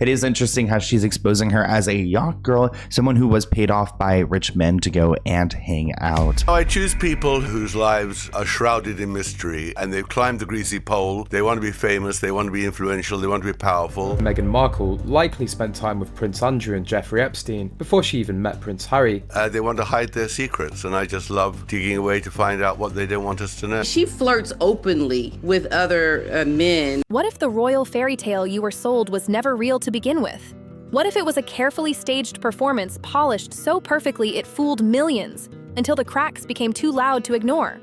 It is interesting how she's exposing her as a yacht girl, someone who was paid off by rich men to go and hang out. I choose people whose lives are shrouded in mystery and they've climbed the greasy pole. They want to be famous, they want to be influential, they want to be powerful. Meghan Markle likely spent time with Prince Andrew and Jeffrey Epstein before she even met Prince Harry. They want to hide their secrets, and I just love digging away to find out what they don't want us to know. She flirts openly with other men. What if the royal fairy tale you were sold was never real to begin with? What if it was a carefully staged performance polished so perfectly it fooled millions until the cracks became too loud to ignore?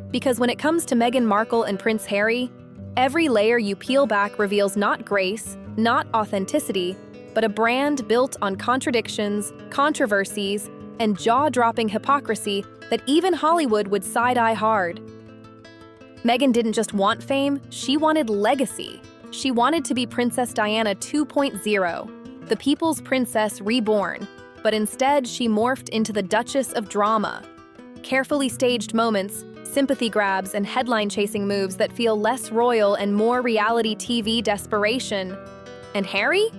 Because when it comes to Meghan Markle and Prince Harry, every layer you peel back reveals not grace, not authenticity, but a brand built on contradictions, controversies, and jaw-dropping hypocrisy that even Hollywood would side-eye hard. Meghan didn't just want fame, she wanted legacy. She wanted to be Princess Diana 2.0, the people's princess reborn, but instead she morphed into the Duchess of Drama. Carefully staged moments, sympathy grabs, and headline-chasing moves that feel less royal and more reality TV desperation. And Harry?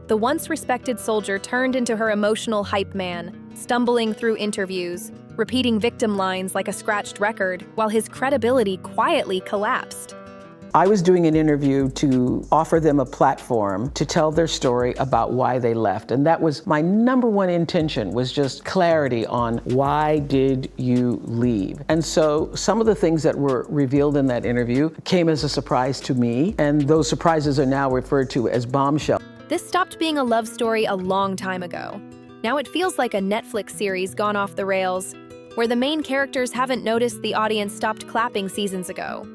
The once respected soldier turned into her emotional hype man, stumbling through interviews, repeating victim lines like a scratched record, while his credibility quietly collapsed. I was doing an interview to offer them a platform to tell their story about why they left. And that was my number one intention, was just clarity on why did you leave? And so some of the things that were revealed in that interview came as a surprise to me. And those surprises are now referred to as bombshells. This stopped being a love story a long time ago. Now it feels like a Netflix series gone off the rails, where the main characters haven't noticed the audience stopped clapping seasons ago.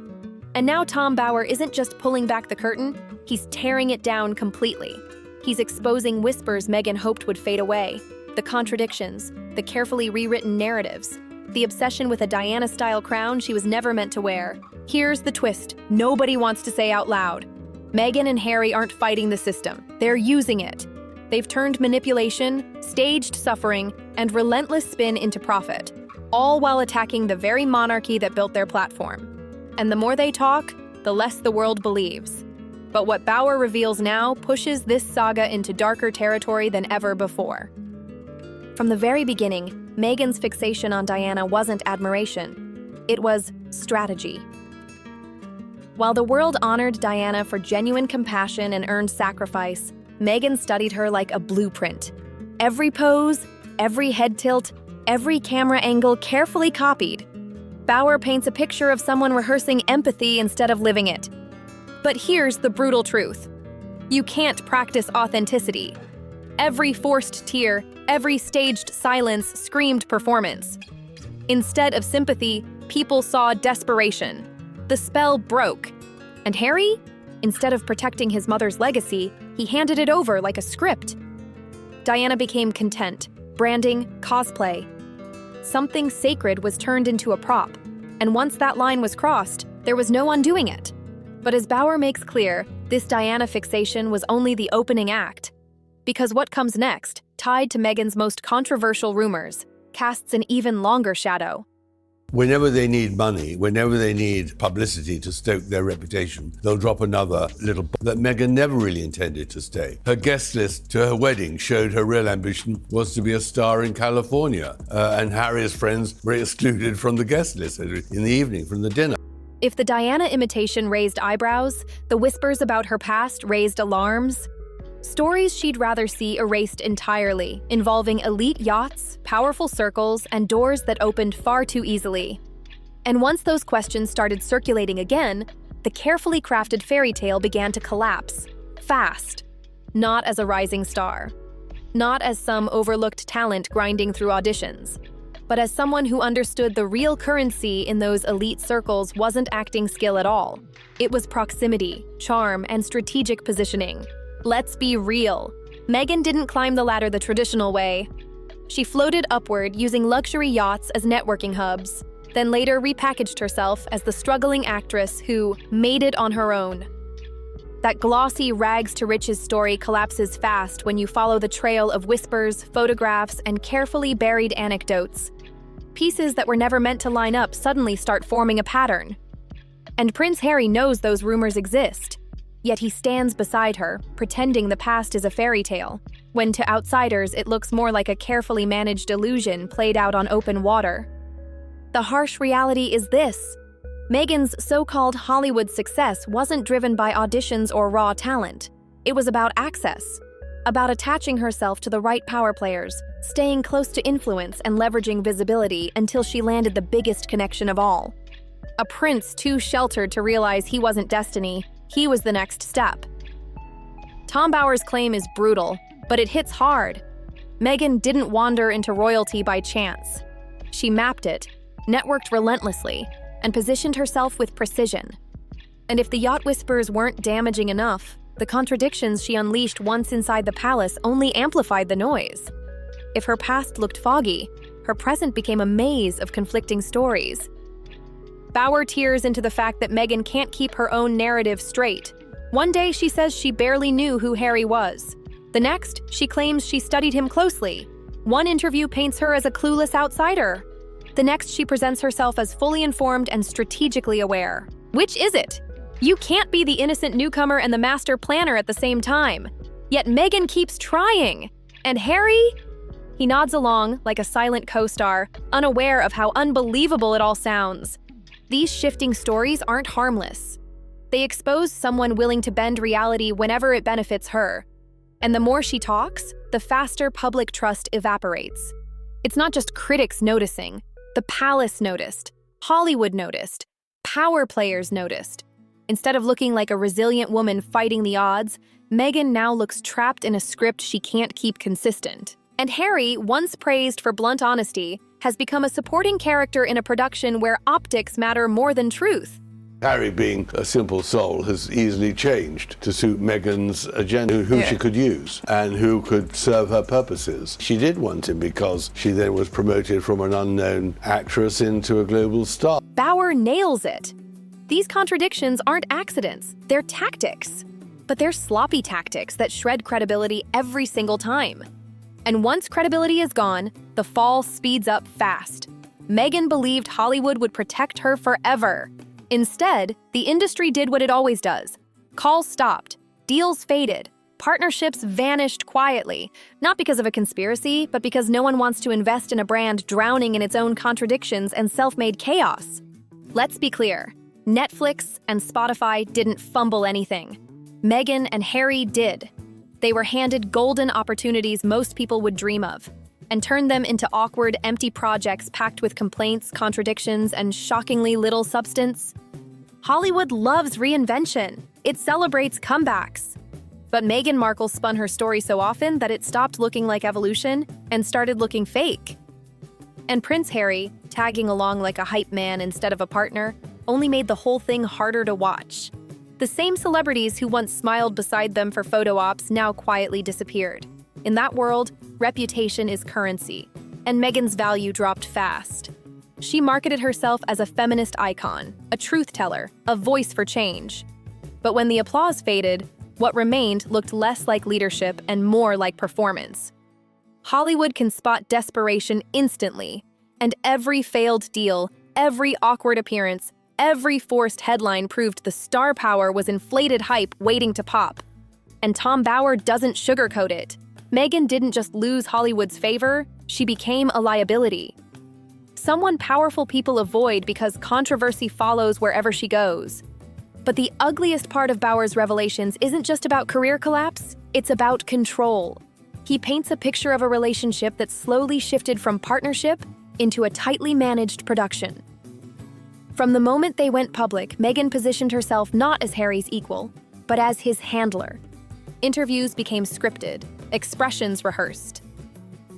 And now Tom Bower isn't just pulling back the curtain, he's tearing it down completely. He's exposing whispers Meghan hoped would fade away, the contradictions, the carefully rewritten narratives, the obsession with a Diana-style crown she was never meant to wear. Here's the twist nobody wants to say out loud. Meghan and Harry aren't fighting the system, they're using it. They've turned manipulation, staged suffering, and relentless spin into profit, all while attacking the very monarchy that built their platform. And the more they talk, the less the world believes. But what Bower reveals now pushes this saga into darker territory than ever before. From the very beginning, Meghan's fixation on Diana wasn't admiration. It was strategy. While the world honored Diana for genuine compassion and earned sacrifice, Meghan studied her like a blueprint. Every pose, every head tilt, every camera angle carefully copied. Bower paints a picture of someone rehearsing empathy instead of living it. But here's the brutal truth. You can't practice authenticity. Every forced tear, every staged silence screamed performance. Instead of sympathy, people saw desperation. The spell broke. And Harry? Instead of protecting his mother's legacy, he handed it over like a script. Diana became content, branding, cosplay. Something sacred was turned into a prop, and once that line was crossed, there was no undoing it. But as Bower makes clear, this Diana fixation was only the opening act. Because what comes next, tied to Meghan's most controversial rumors, casts an even longer shadow. Whenever they need money, whenever they need publicity to stoke their reputation, they'll drop another little that Meghan never really intended to stay. Her guest list to her wedding showed her real ambition was to be a star in California, and Harry's friends were excluded from the guest list in the evening from the dinner. If the Diana imitation raised eyebrows, the whispers about her past raised alarms. Stories she'd rather see erased entirely, involving elite yachts, powerful circles, and doors that opened far too easily. And once those questions started circulating again, the carefully crafted fairy tale began to collapse, fast. Not as a rising star. Not as some overlooked talent grinding through auditions. But as someone who understood the real currency in those elite circles wasn't acting skill at all. It was proximity, charm, and strategic positioning. Let's be real. Meghan didn't climb the ladder the traditional way. She floated upward using luxury yachts as networking hubs, then later repackaged herself as the struggling actress who made it on her own. That glossy rags-to-riches story collapses fast when you follow the trail of whispers, photographs, and carefully buried anecdotes. Pieces that were never meant to line up suddenly start forming a pattern. And Prince Harry knows those rumors exist. Yet he stands beside her, pretending the past is a fairy tale, when to outsiders it looks more like a carefully managed illusion played out on open water. The harsh reality is this: Meghan's so-called Hollywood success wasn't driven by auditions or raw talent. It was about access, about attaching herself to the right power players, staying close to influence and leveraging visibility until she landed the biggest connection of all. A prince too sheltered to realize he wasn't destiny, he was the next step. Tom Bower's claim is brutal, but it hits hard. Meghan didn't wander into royalty by chance. She mapped it, networked relentlessly, and positioned herself with precision. And if the yacht whispers weren't damaging enough, the contradictions she unleashed once inside the palace only amplified the noise. If her past looked foggy, her present became a maze of conflicting stories. Bower tears into the fact that Meghan can't keep her own narrative straight. One day she says she barely knew who Harry was. The next, she claims she studied him closely. One interview paints her as a clueless outsider. The next, she presents herself as fully informed and strategically aware. Which is it? You can't be the innocent newcomer and the master planner at the same time. Yet Meghan keeps trying. And Harry? He nods along like a silent co-star, unaware of how unbelievable it all sounds. These shifting stories aren't harmless. They expose someone willing to bend reality whenever it benefits her. And the more she talks, the faster public trust evaporates. It's not just critics noticing. The palace noticed. Hollywood noticed. Power players noticed. Instead of looking like a resilient woman fighting the odds, Meghan now looks trapped in a script she can't keep consistent. And Harry, once praised for blunt honesty, has become a supporting character in a production where optics matter more than truth. Harry, being a simple soul, has easily changed to suit Meghan's agenda, who she could use and who could serve her purposes. She did want him because she then was promoted from an unknown actress into a global star. Bower nails it. These contradictions aren't accidents, they're tactics. But they're sloppy tactics that shred credibility every single time. And once credibility is gone, the fall speeds up fast. Meghan believed Hollywood would protect her forever. Instead, the industry did what it always does. Calls stopped, deals faded, partnerships vanished quietly, not because of a conspiracy, but because no one wants to invest in a brand drowning in its own contradictions and self-made chaos. Let's be clear, Netflix and Spotify didn't fumble anything. Meghan and Harry did. They were handed golden opportunities most people would dream of, and turned them into awkward, empty projects packed with complaints, contradictions, and shockingly little substance. Hollywood loves reinvention. It celebrates comebacks. But Meghan Markle spun her story so often that it stopped looking like evolution and started looking fake. And Prince Harry, tagging along like a hype man instead of a partner, only made the whole thing harder to watch. The same celebrities who once smiled beside them for photo ops now quietly disappeared. In that world, reputation is currency, and Meghan's value dropped fast. She marketed herself as a feminist icon, a truth teller, a voice for change. But when the applause faded, what remained looked less like leadership and more like performance. Hollywood can spot desperation instantly, and every failed deal, every awkward appearance, every forced headline proved the star power was inflated hype waiting to pop. And Tom Bower doesn't sugarcoat it. Meghan didn't just lose Hollywood's favor, she became a liability. Someone powerful people avoid because controversy follows wherever she goes. But the ugliest part of Bower's revelations isn't just about career collapse, it's about control. He paints a picture of a relationship that slowly shifted from partnership into a tightly managed production. From the moment they went public, Meghan positioned herself not as Harry's equal, but as his handler. Interviews became scripted, expressions rehearsed.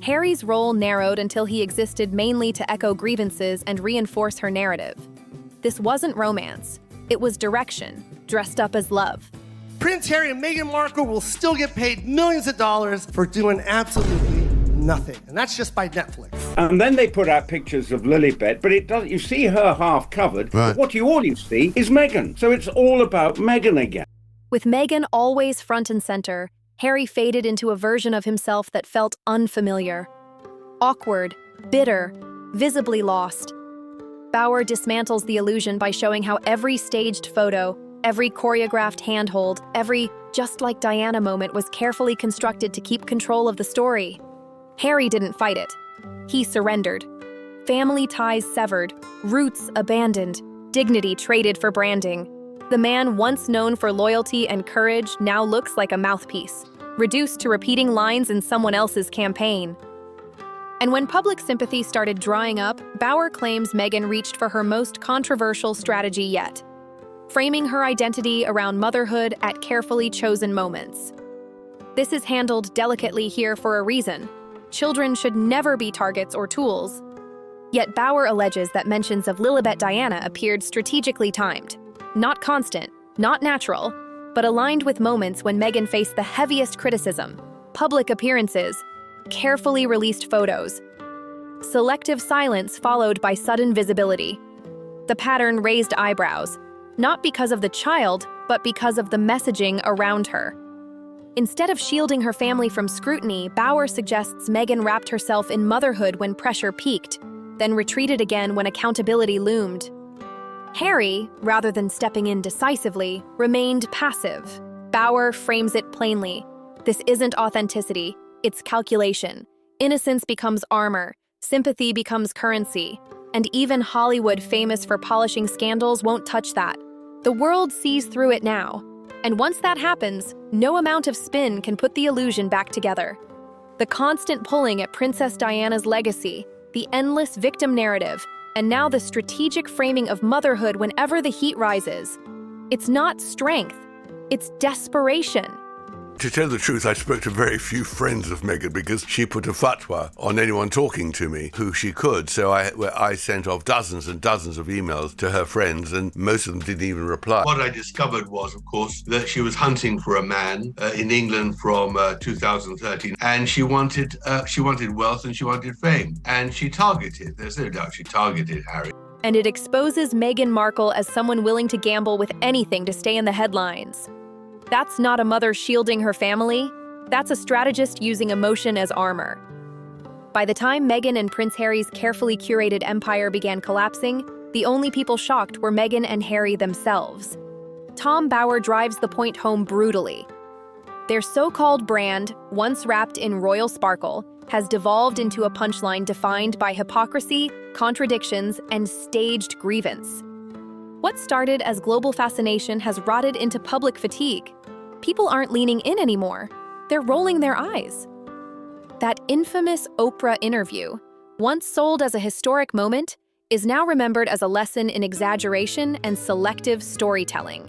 Harry's role narrowed until he existed mainly to echo grievances and reinforce her narrative. This wasn't romance, it was direction, dressed up as love. Prince Harry and Meghan Markle will still get paid millions of dollars for doing absolutely nothing. And that's just by Netflix. And then they put out pictures of Lilibet, but it doesn't. You see her half covered, right. But what you always see is Meghan. So it's all about Meghan again. With Meghan always front and center, Harry faded into a version of himself that felt unfamiliar. Awkward, bitter, visibly lost. Bower dismantles the illusion by showing how every staged photo, Every choreographed handhold, every just like Diana moment was carefully constructed to keep control of the story. Harry didn't fight it. He surrendered. Family ties severed, roots abandoned, dignity traded for branding. The man once known for loyalty and courage now looks like a mouthpiece, reduced to repeating lines in someone else's campaign. And when public sympathy started drying up, Bauer claims Meghan reached for her most controversial strategy yet, framing her identity around motherhood at carefully chosen moments. This is handled delicately here for a reason. Children should never be targets or tools. Yet Bauer alleges that mentions of Lilibet Diana appeared strategically timed, not constant, not natural, but aligned with moments when Meghan faced the heaviest criticism, public appearances, carefully released photos. Selective silence followed by sudden visibility. The pattern raised eyebrows, not because of the child, but because of the messaging around her. Instead of shielding her family from scrutiny, Bauer suggests Meghan wrapped herself in motherhood when pressure peaked, then retreated again when accountability loomed. Harry, rather than stepping in decisively, remained passive. Bauer frames it plainly. This isn't authenticity, it's calculation. Innocence becomes armor, sympathy becomes currency, and even Hollywood, famous for polishing scandals, won't touch that. The world sees through it now, and once that happens, no amount of spin can put the illusion back together. The constant pulling at Princess Diana's legacy, the endless victim narrative, and now the strategic framing of motherhood whenever the heat rises. It's not strength, it's desperation. To tell the truth, I spoke to very few friends of Meghan because she put a fatwa on anyone talking to me who she could. So I sent off dozens and dozens of emails to her friends, and most of them didn't even reply. What I discovered was, of course, that she was hunting for a man in England from 2013, and she wanted wealth and she wanted fame, and she targeted. There's no doubt she targeted Harry. And it exposes Meghan Markle as someone willing to gamble with anything to stay in the headlines. That's not a mother shielding her family. That's a strategist using emotion as armor. By the time Meghan and Prince Harry's carefully curated empire began collapsing, the only people shocked were Meghan and Harry themselves. Tom Bauer drives the point home brutally. Their so-called brand, once wrapped in royal sparkle, has devolved into a punchline defined by hypocrisy, contradictions, and staged grievance. What started as global fascination has rotted into public fatigue. People aren't leaning in anymore. They're rolling their eyes. That infamous Oprah interview, once sold as a historic moment, is now remembered as a lesson in exaggeration and selective storytelling.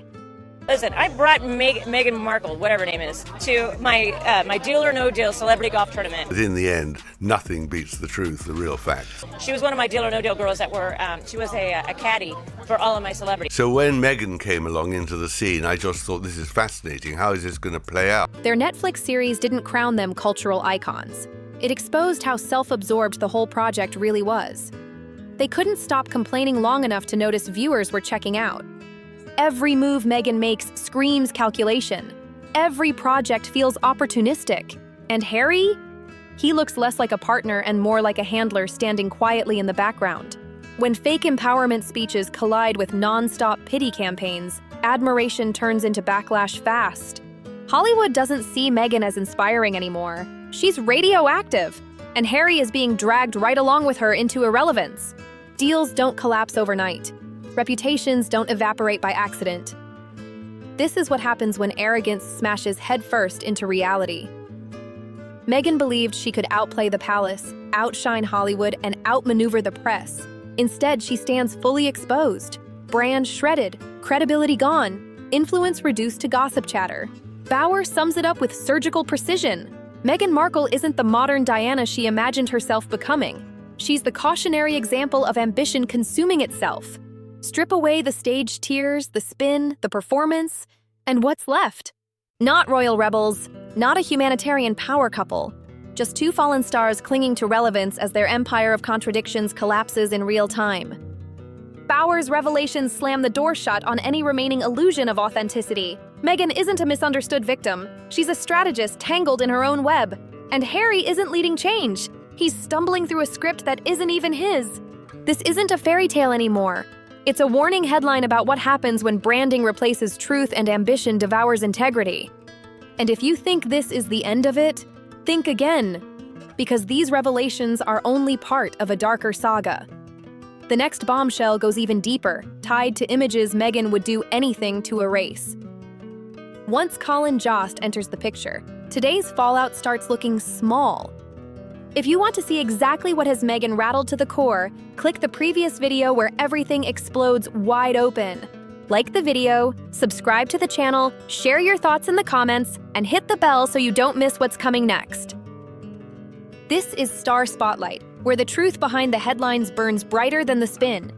Listen, I brought Meghan Markle, whatever her name is, to my Deal or No Deal celebrity golf tournament. But in the end, nothing beats the truth, the real facts. She was one of my Deal or No Deal girls that were, she was a caddy for all of my celebrities. So when Meghan came along into the scene, I just thought, this is fascinating. How is this going to play out? Their Netflix series didn't crown them cultural icons. It exposed how self-absorbed the whole project really was. They couldn't stop complaining long enough to notice viewers were checking out. Every move Meghan makes screams calculation. Every project feels opportunistic. And Harry? He looks less like a partner and more like a handler standing quietly in the background. When fake empowerment speeches collide with non-stop pity campaigns, admiration turns into backlash fast. Hollywood doesn't see Meghan as inspiring anymore. She's radioactive, and Harry is being dragged right along with her into irrelevance. Deals don't collapse overnight. Reputations don't evaporate by accident. This is what happens when arrogance smashes headfirst into reality. Meghan believed she could outplay the palace, outshine Hollywood, and outmaneuver the press. Instead, she stands fully exposed, brand shredded, credibility gone, influence reduced to gossip chatter. Bauer sums it up with surgical precision. Meghan Markle isn't the modern Diana she imagined herself becoming. She's the cautionary example of ambition consuming itself. Strip away the staged tears, the spin, the performance, and what's left? Not royal rebels, not a humanitarian power couple, just two fallen stars clinging to relevance as their empire of contradictions collapses in real time. Bauer's revelations slam the door shut on any remaining illusion of authenticity. Meghan isn't a misunderstood victim. She's a strategist tangled in her own web. And Harry isn't leading change. He's stumbling through a script that isn't even his. This isn't a fairy tale anymore. It's a warning headline about what happens when branding replaces truth and ambition devours integrity. And if you think this is the end of it, think again, because these revelations are only part of a darker saga. The next bombshell goes even deeper, tied to images Meghan would do anything to erase. Once Colin Jost enters the picture, today's fallout starts looking small. If you want to see exactly what has Meghan rattled to the core, click the previous video where everything explodes wide open. Like the video, subscribe to the channel, share your thoughts in the comments, and hit the bell so you don't miss what's coming next. This is Star Spotlight, where the truth behind the headlines burns brighter than the spin.